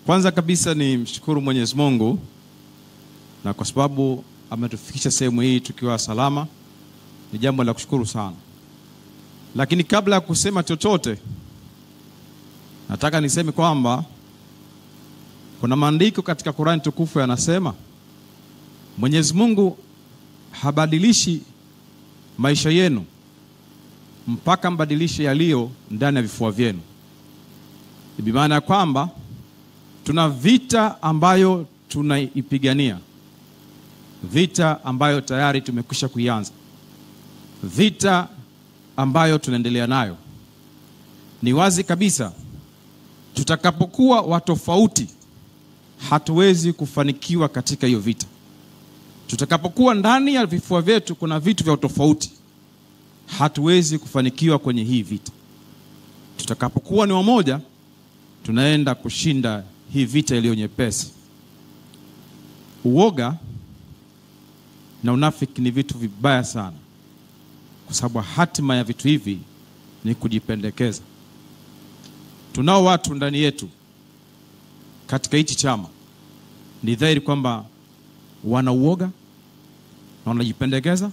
Kwanza kabisa ni mshukuru Mwenyezi Mungu na kwa sababu ametufikisha sehemu hii tukiwa salama, ni jambo la kushukuru sana. Lakini kabla ya kusema chochote, nataka niseme kwamba kuna maandiko katika Qur'an tukufu yanasema Mwenyezi Mungu habadilishi maisha yenu mpaka mbadilishe yaliyo ndani ya vifua vyenu. Bi maana kwamba tuna vita ambayo tunaipigania, vita ambayo tayari tumekwisha kuianza, vita ambayo tunaendelea nayo. Ni wazi kabisa tutakapokuwa watofauti hatuwezi kufanikiwa katika hiyo vita. Tutakapokuwa ndani ya vifua vyetu kuna vitu vya tofauti, hatuwezi kufanikiwa kwenye hii vita. Tutakapokuwa ni wamoja, tunaenda kushinda hii vita iliyo nyepesi. Uoga na unafiki ni vitu vibaya sana, kwa sababu hatima ya vitu hivi ni kujipendekeza. Tunao watu ndani yetu katika hichi chama, ni dhahiri kwamba wana uoga na wanajipendekeza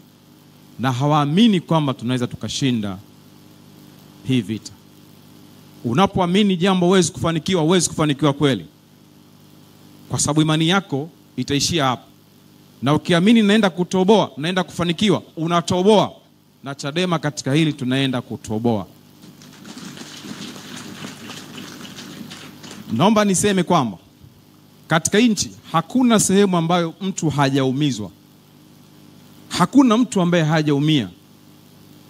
na hawaamini kwamba tunaweza tukashinda hii vita. Unapoamini jambo huwezi kufanikiwa kweli, kwa sababu imani yako itaishia hapo. Na ukiamini naenda kutoboa, naenda kufanikiwa, unatoboa. Na Chadema katika hili tunaenda kutoboa. Naomba niseme kwamba katika nchi hakuna sehemu ambayo mtu hajaumizwa. Hakuna mtu ambaye hajaumia.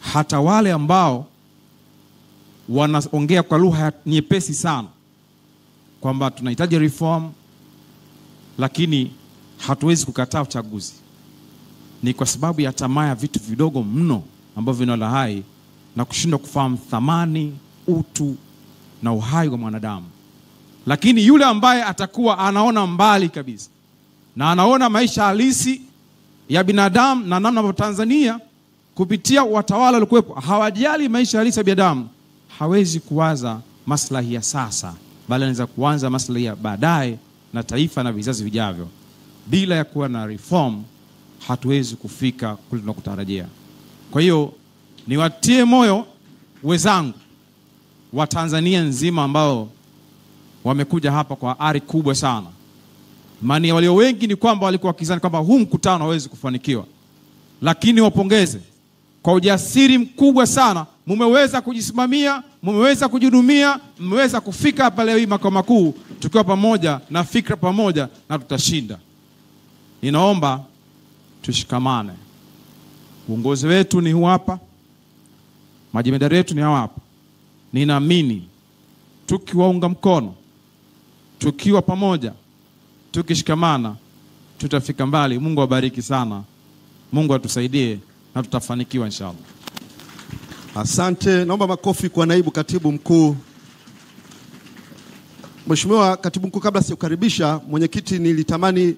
Hata wale ambao wanaongea kwa lugha nyepesi sana kwamba tunahitaji reform, lakini hatuwezi kukataa uchaguzi, ni kwa sababu ya tamaa ya vitu vidogo mno ambavyo vinalahai na kushindwa kufahamu thamani, utu na uhai wa mwanadamu. Lakini yule ambaye atakuwa anaona mbali kabisa na anaona maisha halisi ya binadamu na namna Tanzania kupitia watawala waliokuwepo hawajali maisha halisi ya binadamu, hawezi kuwaza maslahi ya sasa, bali anaweza kuanza maslahi ya baadaye na taifa na vizazi vijavyo. Bila ya kuwa na reform hatuwezi kufika kule tunakotarajia. Kwa hiyo niwatie moyo wenzangu wa Tanzania nzima ambao wamekuja hapa kwa ari kubwa sana. Maana walio wengi ni kwamba walikuwa wakizani kwamba huu mkutano hawezi kufanikiwa. Lakini wapongeze kwa ujasiri mkubwa sana, mmeweza kujisimamia, mmeweza kujihudumia, mmeweza kufika hapa leo hii makao makuu tukiwa pamoja na fikra pamoja, na tutashinda. Ninaomba tushikamane. Uongozi wetu ni huu hapa, majemadari wetu ni hawa hapa. Ninaamini tukiwaunga mkono, tukiwa pamoja, tukishikamana, tutafika mbali. Mungu awabariki sana. Mungu atusaidie na tutafanikiwa inshallah. Asante. Naomba makofi kwa naibu katibu mkuu. Mheshimiwa katibu mkuu, kabla siukaribisha mwenyekiti, nilitamani